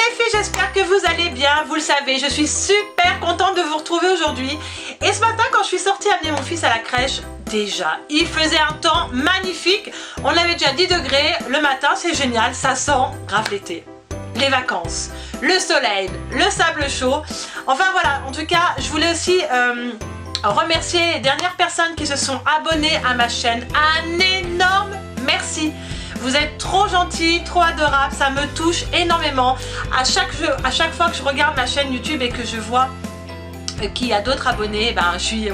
les filles, j'espère que vous allez bien. Vous le savez, je suis super contente de vous retrouver aujourd'hui. Et ce matin, quand je suis sortie amener mon fils à la crèche, déjà, il faisait un temps magnifique. On avait déjà 10 degrés. Le matin, c'est génial, ça sent grave l'été. Les vacances, le soleil, le sable chaud. Enfin voilà, en tout cas, je voulais aussi remercier les dernières personnes qui se sont abonnées à ma chaîne. Un énorme merci. Vous êtes trop gentils, trop adorables, ça me touche énormément. À chaque fois que je regarde ma chaîne YouTube et que je vois qu'il y a d'autres abonnés, ben je suis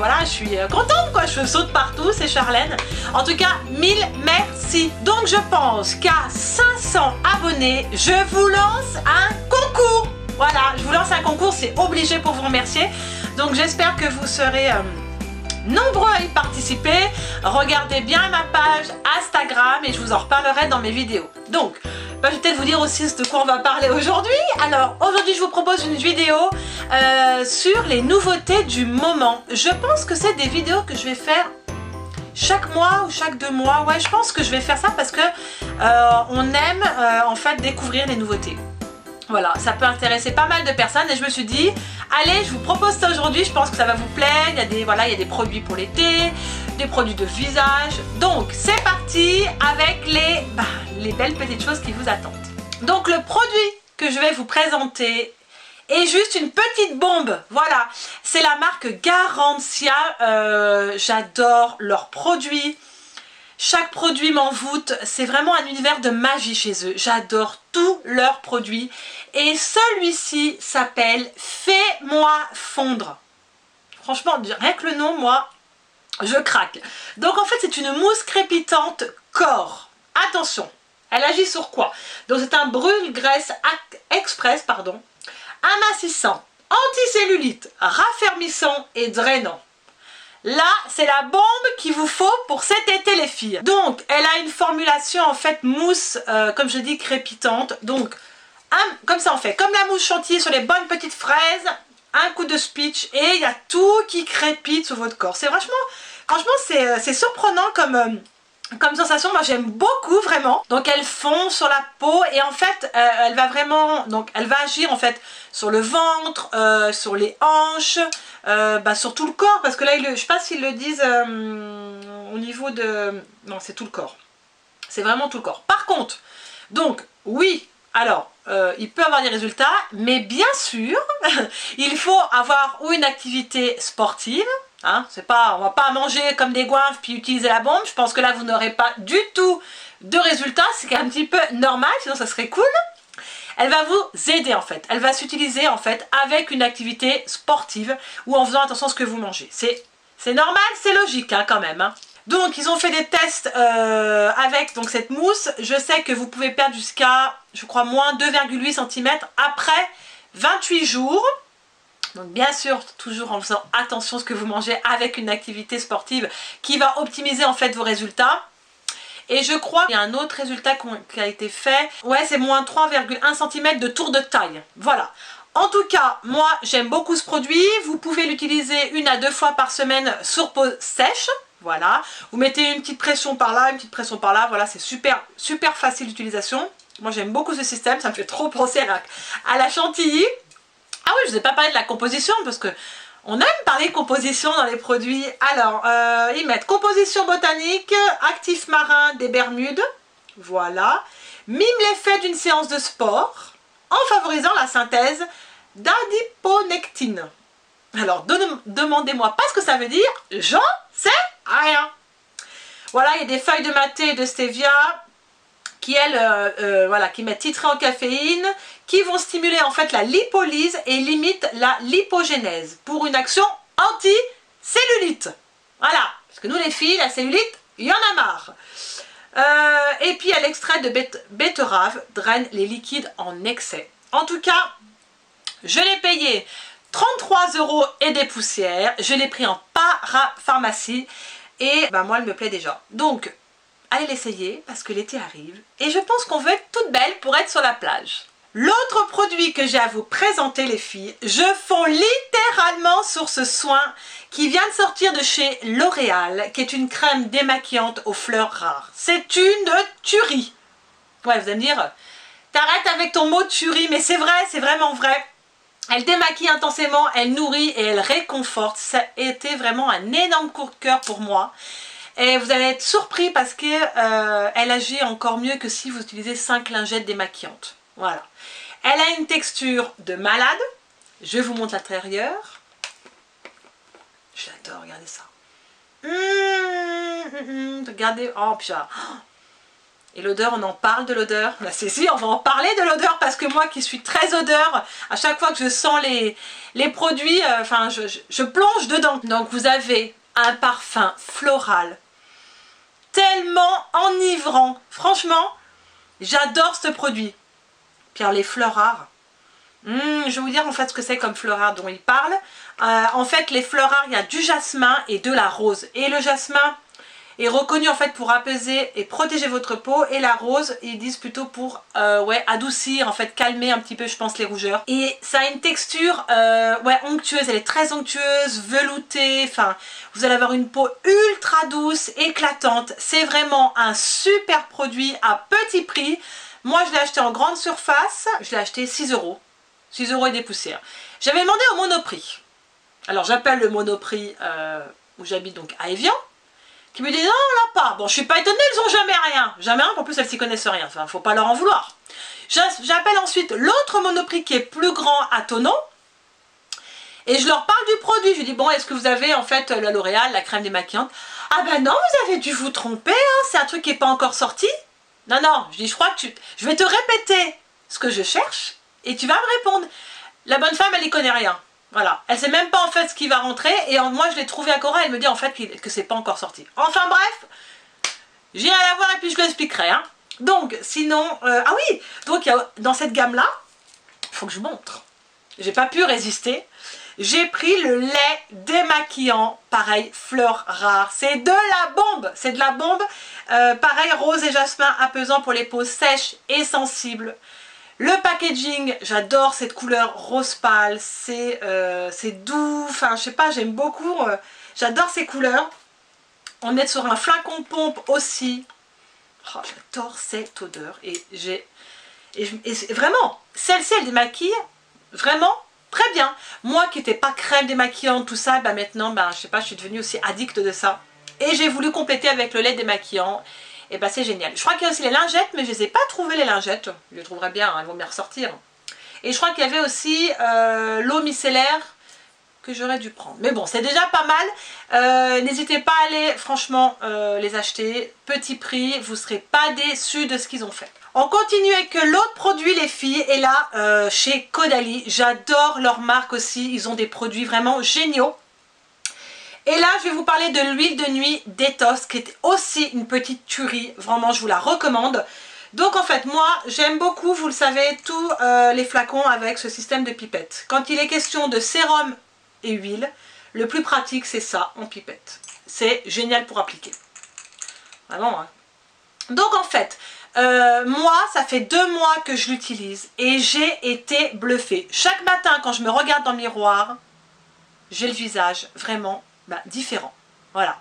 contente quoi, je saute partout, c'est Charlène. En tout cas, 1000 merci. Donc je pense qu'à 500 abonnés, je vous lance un concours. Voilà, je vous lance un concours, c'est obligé pour vous remercier. Donc j'espère que vous serez nombreux à y participer. Regardez bien ma page Instagram et je vous en reparlerai dans mes vidéos. Donc, je vais peut-être vous dire aussi de quoi on va parler aujourd'hui. Alors, aujourd'hui, je vous propose une vidéo sur les nouveautés du moment. Je pense que c'est des vidéos que je vais faire chaque mois ou chaque 2 mois. Ouais, je pense que je vais faire ça parce que on aime en fait découvrir les nouveautés. Voilà, ça peut intéresser pas mal de personnes et je me suis dit, allez, je vous propose ça aujourd'hui, je pense que ça va vous plaire. Il y a des produits pour l'été, des produits de visage. Donc, c'est parti avec les belles petites choses qui vous attendent. Donc, le produit que je vais vous présenter est juste une petite bombe. Voilà, c'est la marque Garancia. J'adore leurs produits. Chaque produit m'envoûte, c'est vraiment un univers de magie chez eux. J'adore tous leurs produits. Et celui-ci s'appelle Fais-moi fondre. Franchement, rien que le nom, moi, je craque. Donc en fait, c'est une mousse crépitante corps. Attention, elle agit sur quoi? Donc c'est un brûle-graisse express, amincissant, anticellulite, raffermissant et drainant. Là, c'est la bombe qu'il vous faut pour cet été les filles. Donc, elle a une formulation en fait mousse, comme je dis, crépitante. Donc, comme ça on fait, comme la mousse chantilly sur les bonnes petites fraises, un coup de speech et il y a tout qui crépite sur votre corps. C'est franchement, c'est surprenant comme sensation. Moi, j'aime beaucoup vraiment. Donc, elle fond sur la peau et en fait, elle va agir en fait sur le ventre, sur les hanches. Sur tout le corps, parce que là, je sais pas s'ils le disent au niveau de... Non, c'est tout le corps. C'est vraiment tout le corps. Par contre, donc, oui, alors, il peut avoir des résultats, mais bien sûr, il faut avoir ou une activité sportive, hein, on va pas manger comme des goinfres puis utiliser la bombe, je pense que là, vous n'aurez pas du tout de résultats, c'est un petit peu normal, sinon ça serait cool. Elle va vous aider en fait, elle va s'utiliser en fait avec une activité sportive ou en faisant attention à ce que vous mangez. C'est normal, c'est logique hein, quand même. Hein. Donc ils ont fait des tests avec donc, cette mousse. Je sais que vous pouvez perdre jusqu'à, je crois, moins 2,8 cm après 28 jours. Donc bien sûr, toujours en faisant attention à ce que vous mangez avec une activité sportive qui va optimiser en fait vos résultats. Et je crois qu'il y a un autre résultat qui a été fait. Ouais, c'est moins 3,1 cm de tour de taille. Voilà. En tout cas, moi, j'aime beaucoup ce produit. Vous pouvez l'utiliser 1 à 2 fois par semaine sur peau sèche. Voilà. Vous mettez une petite pression par là, une petite pression par là. Voilà, c'est super, super facile d'utilisation. Moi, j'aime beaucoup ce système. Ça me fait trop penser à la chantilly. Ah oui, je ne vous ai pas parlé de la composition parce que on aime parler composition dans les produits. Alors, ils mettent composition botanique, actif marin des Bermudes. Voilà. Mime l'effet d'une séance de sport en favorisant la synthèse d'adiponectine. Alors, demandez-moi pas ce que ça veut dire. J'en sais rien. Voilà, il y a des feuilles de maté et de stevia qui qui mettent titré en caféine, qui vont stimuler en fait la lipolyse et limitent la lipogénèse pour une action anti-cellulite. Voilà, parce que nous les filles, la cellulite, il y en a marre. Et puis à l'extrait de betterave draine les liquides en excès. En tout cas, je l'ai payé 33 € et des poussières. Je l'ai pris en parapharmacie et moi elle me plaît déjà. Donc, allez l'essayer parce que l'été arrive et je pense qu'on veut être toute belle pour être sur la plage. L'autre produit que j'ai à vous présenter les filles, je fonds littéralement sur ce soin qui vient de sortir de chez L'Oréal, qui est une crème démaquillante aux fleurs rares. C'est une tuerie. Ouais, vous allez me dire, T'arrêtes avec ton mot tuerie, mais c'est vrai, c'est vraiment vrai. Elle démaquille intensément, elle nourrit et elle réconforte. Ça a été vraiment un énorme coup de cœur pour moi. Et vous allez être surpris parce que elle agit encore mieux que si vous utilisez 5 lingettes démaquillantes. Voilà. Elle a une texture de malade. Je vous montre l'intérieur. J'adore, regardez ça. Regardez, oh putain. Et l'odeur, on en parle de l'odeur. La saisie, on va en parler de l'odeur parce que moi qui suis très odeur, à chaque fois que je sens les produits, enfin je plonge dedans. Donc vous avez un parfum floral tellement enivrant. Franchement, j'adore ce produit. Puis alors, les fleurs rares. Je vais vous dire en fait ce que c'est comme fleurs rares dont il parle. En fait, les fleurs rares, il y a du jasmin et de la rose. Et le jasmin est reconnu en fait pour apaiser et protéger votre peau. Et la rose, ils disent plutôt pour adoucir, en fait calmer un petit peu, je pense, les rougeurs. Et ça a une texture onctueuse. Elle est très onctueuse, veloutée. Enfin, vous allez avoir une peau ultra douce, éclatante. C'est vraiment un super produit à petit prix. Moi, je l'ai acheté en grande surface. Je l'ai acheté 6 €. 6 € et des poussières. J'avais demandé au Monoprix. Alors j'appelle le Monoprix où j'habite, donc à Evian, qui me dit non, là pas. Bon, je suis pas étonnée, ils ont jamais rien. Jamais rien, en plus elles s'y connaissent rien. Enfin, faut pas leur en vouloir. J'appelle ensuite l'autre Monoprix qui est plus grand à Thonon. Et je leur parle du produit. Je lui dis bon, est-ce que vous avez en fait la L'Oréal, la crème démaquillante? Ah ben non, vous avez dû vous tromper, hein, c'est un truc qui n'est pas encore sorti. Non, non, je dis je crois que je vais te répéter ce que je cherche. Et tu vas me répondre. La bonne femme, elle y connaît rien. Voilà. Elle sait même pas en fait ce qui va rentrer. Et moi, je l'ai trouvé à Cora. Elle me dit en fait que c'est pas encore sorti. Enfin bref, j'irai la voir et puis je l'expliquerai. Hein. Donc, sinon... ah oui, donc dans cette gamme-là, il faut que je montre. J'ai pas pu résister. J'ai pris le lait démaquillant. Pareil, fleurs rares. C'est de la bombe. C'est de la bombe. Pareil, rose et jasmin apaisant pour les peaux sèches et sensibles. Le packaging, j'adore cette couleur rose pâle, c'est doux, enfin je sais pas, j'aime beaucoup, j'adore ces couleurs. On est sur un flacon pompe aussi. Oh, j'adore cette odeur et vraiment, celle-ci elle démaquille vraiment très bien. Moi qui n'étais pas crème démaquillante, tout ça, bah maintenant, je sais pas, je suis devenue aussi addict de ça. Et j'ai voulu compléter avec le lait démaquillant. Et bah c'est génial. Je crois qu'il y a aussi les lingettes, mais je ne les ai pas trouvées les lingettes. Je les trouverai bien, hein, elles vont bien ressortir. Et je crois qu'il y avait aussi l'eau micellaire que j'aurais dû prendre. Mais bon, c'est déjà pas mal. N'hésitez pas à aller franchement les acheter. Petit prix, vous ne serez pas déçus de ce qu'ils ont fait. On continue avec l'autre produit les filles. Et là, chez Caudalie, j'adore leur marque aussi. Ils ont des produits vraiment géniaux. Et là, je vais vous parler de l'huile de nuit Détox, qui est aussi une petite tuerie. Vraiment, je vous la recommande. Donc, en fait, moi, j'aime beaucoup, vous le savez, tous les flacons avec ce système de pipette. Quand il est question de sérum et huile, le plus pratique, c'est ça, en pipette. C'est génial pour appliquer. Vraiment, hein. Donc, en fait, moi, ça fait 2 mois que je l'utilise et j'ai été bluffée. Chaque matin, quand je me regarde dans le miroir, j'ai le visage vraiment... différent, voilà.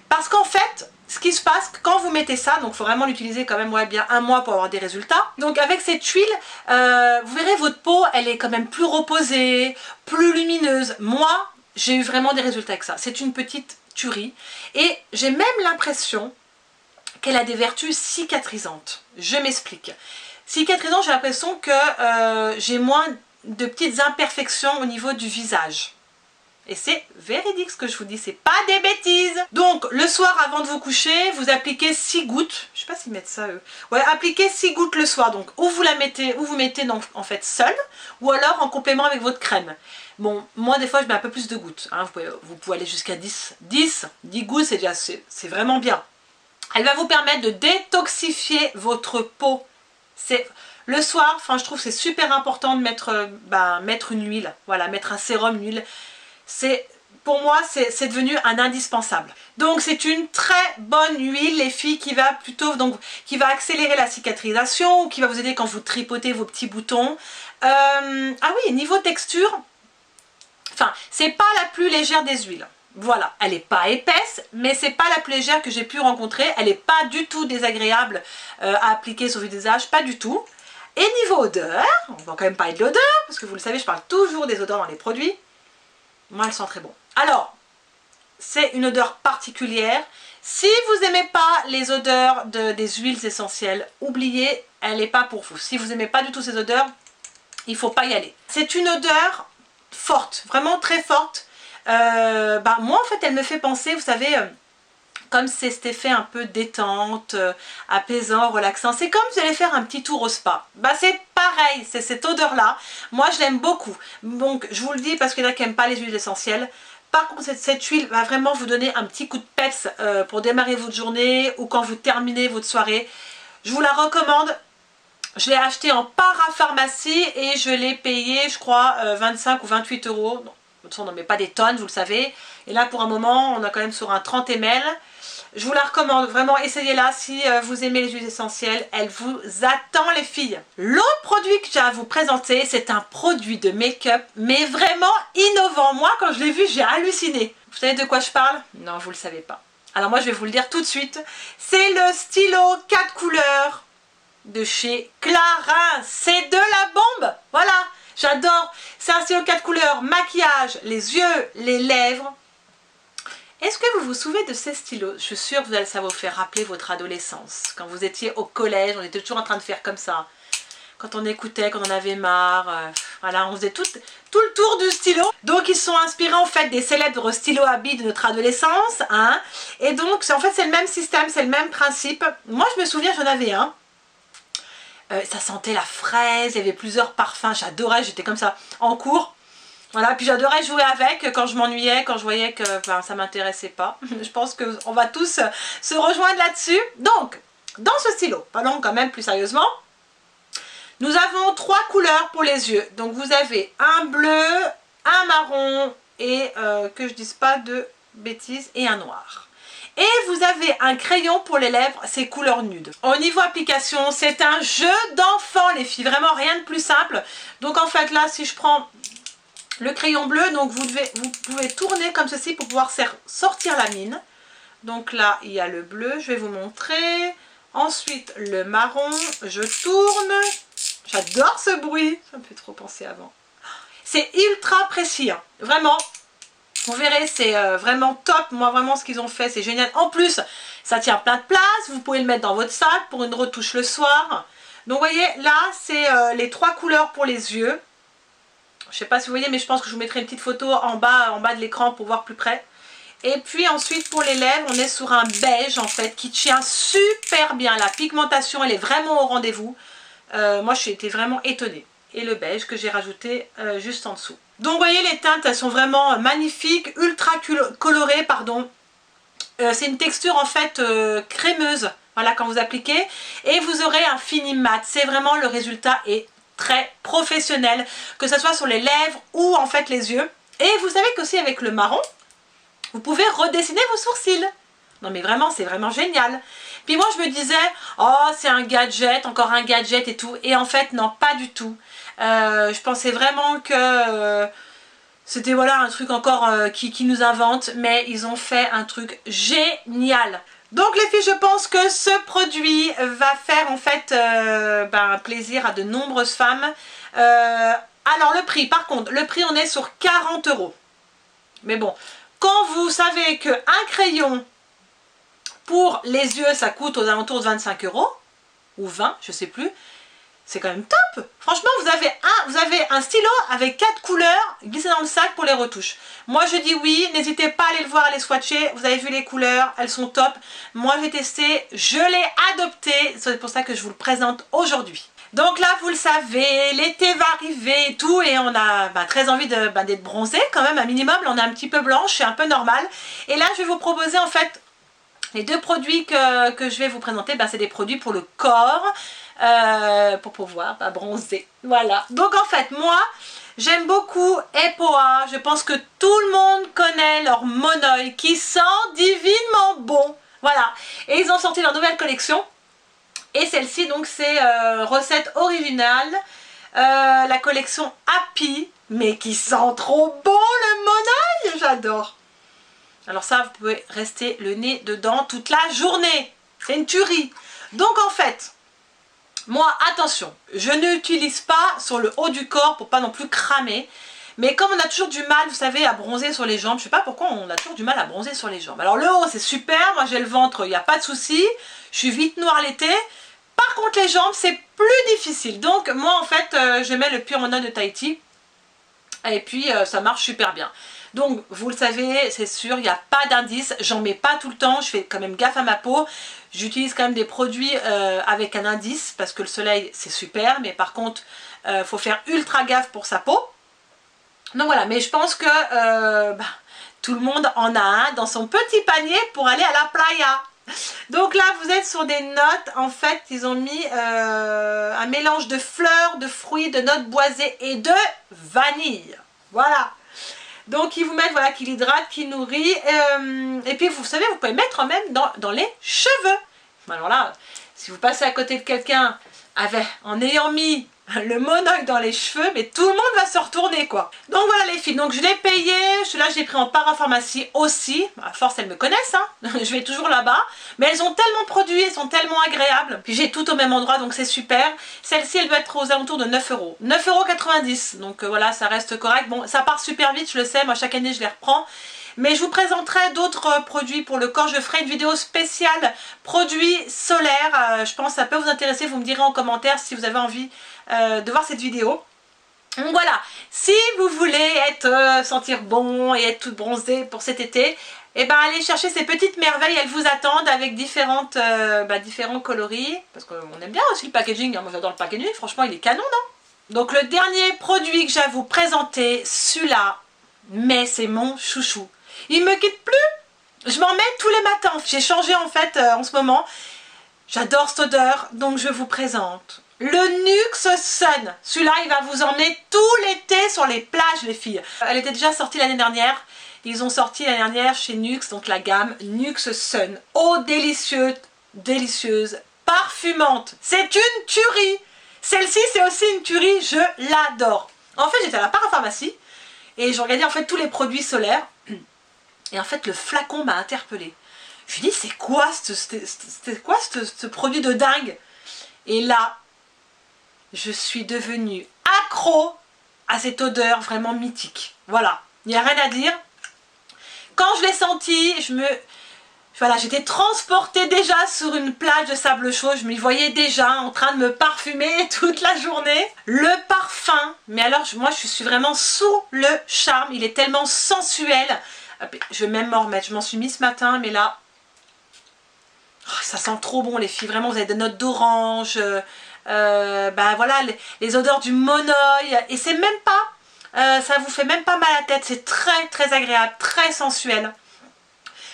Parce qu'en fait, ce qui se passe quand vous mettez ça, donc il faut vraiment l'utiliser quand même bien 1 mois pour avoir des résultats. Donc avec cette huile, vous verrez votre peau, elle est quand même plus reposée, plus lumineuse. Moi, j'ai eu vraiment des résultats avec ça. C'est une petite tuerie. Et j'ai même l'impression qu'elle a des vertus cicatrisantes. Je m'explique. Cicatrisant, j'ai l'impression que j'ai moins de petites imperfections au niveau du visage. Et c'est véridique ce que je vous dis, c'est pas des bêtises. Donc le soir avant de vous coucher, vous appliquez 6 gouttes. Je sais pas s'ils mettent ça eux. Ouais, appliquez 6 gouttes le soir. Donc ou vous la mettez, ou vous mettez donc, en fait seule, ou alors en complément avec votre crème. Bon, moi des fois je mets un peu plus de gouttes. Hein. Vous pouvez aller jusqu'à 10 gouttes, c'est déjà c'est vraiment bien. Elle va vous permettre de détoxifier votre peau. C'est le soir, enfin je trouve que c'est super important de mettre une huile. Voilà, mettre un sérum, une huile. Pour moi, c'est devenu un indispensable. Donc, c'est une très bonne huile, les filles, qui va qui va accélérer la cicatrisation, ou qui va vous aider quand vous tripotez vos petits boutons. Ah oui, niveau texture, enfin, c'est pas la plus légère des huiles. Voilà, elle n'est pas épaisse, mais c'est pas la plus légère que j'ai pu rencontrer. Elle n'est pas du tout désagréable à appliquer sur le visage, pas du tout. Et niveau odeur, on va quand même parler de l'odeur, parce que vous le savez, je parle toujours des odeurs dans les produits. Moi, elles sont très bon. Alors, c'est une odeur particulière. Si vous n'aimez pas les odeurs des huiles essentielles, oubliez, elle n'est pas pour vous. Si vous n'aimez pas du tout ces odeurs, il ne faut pas y aller. C'est une odeur forte, vraiment très forte. Moi, en fait, elle me fait penser, vous savez, comme c'est cet effet un peu détente, apaisant, relaxant. C'est comme si vous allez faire un petit tour au spa. C'est pareil, c'est cette odeur-là. Moi, je l'aime beaucoup. Donc, je vous le dis parce qu'il y en a qui n'aiment pas les huiles essentielles. Par contre, cette huile va vraiment vous donner un petit coup de peps pour démarrer votre journée ou quand vous terminez votre soirée. Je vous la recommande. Je l'ai achetée en parapharmacie et je l'ai payée, je crois, 25 ou 28 euros. De toute façon, on n'en met pas des tonnes, vous le savez. Et là, pour un moment, on a quand même sur un 30 ml. Je vous la recommande, vraiment, essayez-la si vous aimez les huiles essentielles. Elle vous attend, les filles. L'autre produit que j'ai à vous présenter, c'est un produit de make-up, mais vraiment innovant. Moi, quand je l'ai vu, j'ai halluciné. Vous savez de quoi je parle? Non, vous ne le savez pas. Alors moi, je vais vous le dire tout de suite. C'est le stylo 4 couleurs de chez Clarins. C'est de la bombe. Voilà, j'adore. C'est un stylo 4 couleurs, maquillage, les yeux, les lèvres. Est-ce que vous vous souvenez de ces stylos? Je suis sûre que ça va vous faire rappeler votre adolescence. Quand vous étiez au collège, on était toujours en train de faire comme ça. Quand on écoutait, quand on en avait marre. Voilà, on faisait tout le tour du stylo. Donc, ils sont inspirés en fait des célèbres stylos à billes de notre adolescence. Hein. Et donc, en fait, c'est le même système, c'est le même principe. Moi, je me souviens, j'en avais un. Ça sentait la fraise, il y avait plusieurs parfums. J'adorais, j'étais comme ça en cours. Voilà, puis j'adorais jouer avec quand je m'ennuyais, quand je voyais que ça m'intéressait pas. Je pense qu'on va tous se rejoindre là-dessus. Donc, dans ce stylo, parlons quand même plus sérieusement, nous avons 3 couleurs pour les yeux. Donc vous avez un bleu, un marron et, que je dise pas de bêtises, et un noir. Et vous avez un crayon pour les lèvres, c'est couleur nude. Au niveau application, c'est un jeu d'enfant les filles, vraiment rien de plus simple. Donc en fait là, si je prends le crayon bleu, donc vous pouvez tourner comme ceci pour pouvoir sortir la mine. Donc là, il y a le bleu, je vais vous montrer. Ensuite, le marron, je tourne. J'adore ce bruit, ça me fait trop penser avant. C'est ultra précis, hein. Vraiment. Vous verrez, c'est vraiment top. Moi, vraiment, ce qu'ils ont fait, c'est génial. En plus, ça tient plein de place. Vous pouvez le mettre dans votre sac pour une retouche le soir. Donc, vous voyez, là, c'est les 3 couleurs pour les yeux. Je ne sais pas si vous voyez, mais je pense que je vous mettrai une petite photo en bas de l'écran pour voir plus près. Et puis ensuite, pour les lèvres, on est sur un beige, en fait, qui tient super bien. La pigmentation, elle est vraiment au rendez-vous. Moi, j'ai été vraiment étonnée. Et le beige que j'ai rajouté juste en dessous. Donc, vous voyez, les teintes, elles sont vraiment magnifiques, ultra colorées, pardon. C'est une texture, en fait, crémeuse, voilà, quand vous appliquez. Et vous aurez un fini mat. C'est vraiment, le résultat est très professionnel, que ce soit sur les lèvres ou, en fait, les yeux. Et vous savez qu'aussi, avec le marron, vous pouvez redessiner vos sourcils. Non, mais vraiment, c'est vraiment génial. Puis moi, je me disais, oh, c'est un gadget, encore un gadget et tout. Et en fait, non, pas du tout. Je pensais vraiment que c'était voilà un truc encore qui nous invente, mais ils ont fait un truc génial. Donc les filles, je pense que ce produit va faire en fait plaisir à de nombreuses femmes. Alors le prix, par contre, le prix on est sur 40 €. Mais bon, quand vous savez qu'un crayon pour les yeux, ça coûte aux alentours de 25 € ou 20, je sais plus. C'est quand même top. Franchement, vous avez un stylo avec 4 couleurs glissé dans le sac pour les retouches. Moi, je dis oui. N'hésitez pas à aller le voir, à les swatcher. Vous avez vu les couleurs, elles sont top. Moi, j'ai testé, je l'ai adopté. C'est pour ça que je vous le présente aujourd'hui. Donc là, vous le savez, l'été va arriver et tout. Et on a très envie d'être bronzé quand même, un minimum. Là, on est un petit peu blanche, c'est un peu normal. Et là, je vais vous proposer en fait les 2 produits que je vais vous présenter. C'est des produits pour le corps. Pour pouvoir bronzer. Voilà. Donc en fait, moi, j'aime beaucoup EPOA. Je pense que tout le monde connaît leur monoï qui sent divinement bon. Voilà. Et ils ont sorti leur nouvelle collection. Et celle-ci, donc, c'est recette originale. La collection Happy. Mais qui sent trop bon le monoï. J'adore. Alors ça, vous pouvez rester le nez dedans toute la journée. C'est une tuerie. Donc en fait, Moi, attention, je n'utilise pas sur le haut du corps pour pas non plus cramer. Mais comme on a toujours du mal, vous savez, à bronzer sur les jambes, je sais pas pourquoi on a toujours du mal à bronzer sur les jambes. Alors le haut, c'est super, moi j'ai le ventre, il n'y a pas de souci. Je suis vite noire l'été. Par contre, les jambes, c'est plus difficile. Donc moi, en fait, je mets le Pure Mono de Tahiti. Et puis, ça marche super bien. Donc, vous le savez, c'est sûr, il n'y a pas d'indice. J'en mets pas tout le temps. Je fais quand même gaffe à ma peau. J'utilise quand même des produits avec un indice parce que le soleil, c'est super. Mais par contre, faut faire ultra gaffe pour sa peau. Donc voilà, mais je pense que tout le monde en a un dans son petit panier pour aller à la playa. Donc là, vous êtes sur des notes. En fait, ils ont mis un mélange de fleurs, de fruits, de notes boisées et de vanille. Voilà. Donc, ils vous mettent, voilà, qui l'hydrate, qui nourrit. Et puis, vous savez, vous pouvez mettre même dans les cheveux. Alors là, si vous passez à côté de quelqu'un en ayant mis le monocle dans les cheveux, mais tout le monde va se retourner, quoi. Donc voilà les filles, donc je l'ai payé, celui-là je l'ai pris en parapharmacie aussi, à force elles me connaissent, hein. Je vais toujours là-bas, mais elles ont tellement de produits, elles sont tellement agréables, puis j'ai tout au même endroit, donc c'est super. Celle-ci elle doit être aux alentours de 9 €, 9,90 €, donc voilà, ça reste correct. Bon, ça part super vite, je le sais, moi chaque année je les reprends. Mais je vous présenterai d'autres produits pour le corps. Je ferai une vidéo spéciale produits solaires. Je pense que ça peut vous intéresser. Vous me direz en commentaire si vous avez envie de voir cette vidéo. Donc voilà, si vous voulez sentir bon et être toute bronzée pour cet été, eh ben allez chercher ces petites merveilles. Elles vous attendent avec différents coloris. Parce qu'on aime bien aussi le packaging. Moi j'adore le packaging. Franchement, il est canon, non? Donc le dernier produit que j'ai à vous présenter, celui-là, mais c'est mon chouchou. Il me quitte plus. Je m'en mets tous les matins. J'ai changé en fait en ce moment. J'adore cette odeur, donc je vous présente le Nuxe Sun. Celui-là, il va vous emmener tout l'été sur les plages, les filles. Elle était déjà sortie l'année dernière. Ils ont sorti l'année dernière chez Nuxe, donc la gamme Nuxe Sun. Eau délicieuse, délicieuse, parfumante. C'est une tuerie. Celle-ci, c'est aussi une tuerie. Je l'adore. En fait, j'étais à la parapharmacie et je regardais en fait tous les produits solaires. Et en fait, le flacon m'a interpellée. Je me dis, c'est quoi ce produit de dingue? Et là, je suis devenue accro à cette odeur vraiment mythique. Voilà, il n'y a rien à dire. Quand je l'ai senti, voilà, j'étais transportée déjà sur une plage de sable chaud. Je m'y voyais déjà en train de me parfumer toute la journée. Le parfum, mais alors moi je suis vraiment sous le charme. Il est tellement sensuel. Je vais même m'en remettre. Je m'en suis mis ce matin, mais là, oh, ça sent trop bon les filles. Vraiment, vous avez des notes d'orange. Voilà, les odeurs du monoeil. Et c'est même pas, ça vous fait même pas mal à la tête. C'est très très agréable, très sensuel.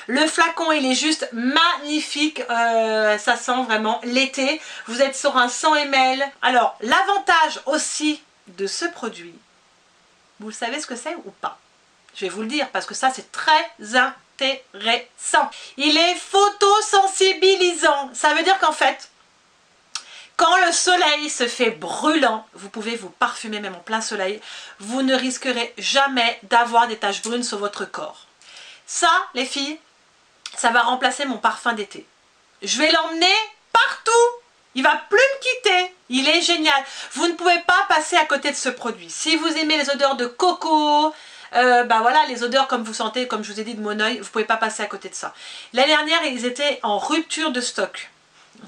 Le flacon, il est juste magnifique. Ça sent vraiment l'été. Vous êtes sur un 100 ml. Alors, l'avantage aussi de ce produit, vous savez ce que c'est ou pas? Je vais vous le dire parce que ça c'est très intéressant. Il est photosensibilisant. Ça veut dire qu'en fait, quand le soleil se fait brûlant, vous pouvez vous parfumer même en plein soleil. Vous ne risquerez jamais d'avoir des taches brunes sur votre corps. Ça, les filles, ça va remplacer mon parfum d'été. Je vais l'emmener partout. Il va plus me quitter. Il est génial. Vous ne pouvez pas passer à côté de ce produit. Si vous aimez les odeurs de coco, voilà, les odeurs comme vous sentez, comme je vous ai dit de monoeil, vous ne pouvez pas passer à côté de ça. L'année dernière, ils étaient en rupture de stock.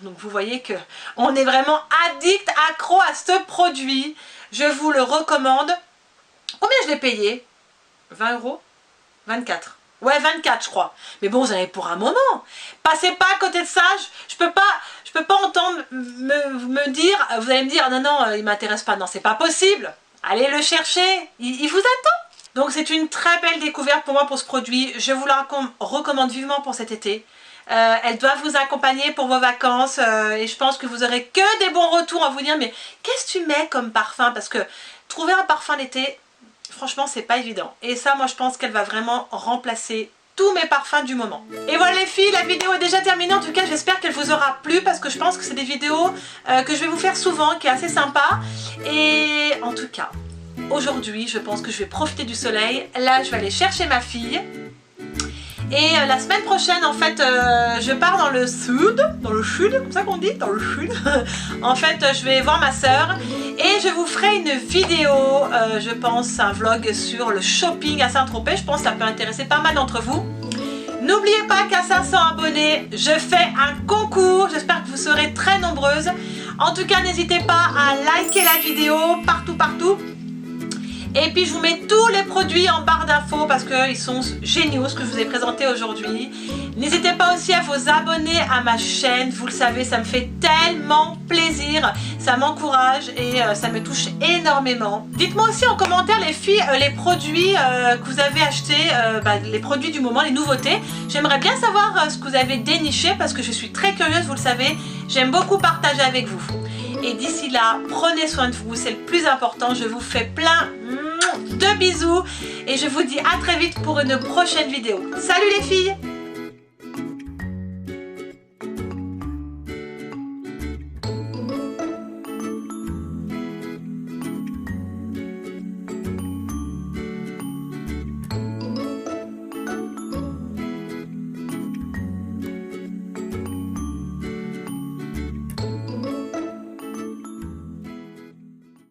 Donc vous voyez que on est vraiment addict, accro à ce produit. Je vous le recommande. Combien je l'ai payé? 20 €? 24. Ouais, 24 je crois. Mais bon, vous en avez pour un moment. Passez pas à côté de ça. Je peux pas entendre me dire, vous allez me dire, non, non, il m'intéresse pas. Non, c'est pas possible. Allez le chercher. Il vous attend. Donc c'est une très belle découverte pour moi pour ce produit. Je vous la recommande vivement pour cet été. Elle doit vous accompagner pour vos vacances et je pense que vous aurez que des bons retours à vous dire mais qu'est-ce que tu mets comme parfum? Parce que trouver un parfum d'été, franchement c'est pas évident. Et ça moi je pense qu'elle va vraiment remplacer tous mes parfums du moment. Et voilà les filles, la vidéo est déjà terminée. En tout cas j'espère qu'elle vous aura plu parce que je pense que c'est des vidéos que je vais vous faire souvent, qui est assez sympa. Et en tout cas, aujourd'hui je pense que je vais profiter du soleil. Là je vais aller chercher ma fille. Et la semaine prochaine, en fait, je pars dans le sud, comme ça qu'on dit, dans le sud. En fait, je vais voir ma soeur et je vous ferai une vidéo, je pense, un vlog sur le shopping à Saint-Tropez. Je pense que ça peut intéresser pas mal d'entre vous. N'oubliez pas qu'à 500 abonnés, je fais un concours. J'espère que vous serez très nombreuses. En tout cas, n'hésitez pas à liker la vidéo partout. Et puis je vous mets tous les produits en barre d'infos parce qu'ils sont géniaux ce que je vous ai présenté aujourd'hui. N'hésitez pas aussi à vous abonner à ma chaîne, vous le savez, ça me fait tellement plaisir, ça m'encourage et ça me touche énormément. Dites-moi aussi en commentaire les filles, les produits que vous avez achetés, les produits du moment, les nouveautés. J'aimerais bien savoir ce que vous avez déniché parce que je suis très curieuse, vous le savez, j'aime beaucoup partager avec vous. Et d'ici là, prenez soin de vous, c'est le plus important. Je vous fais plein de bisous et je vous dis à très vite pour une prochaine vidéo. Salut les filles!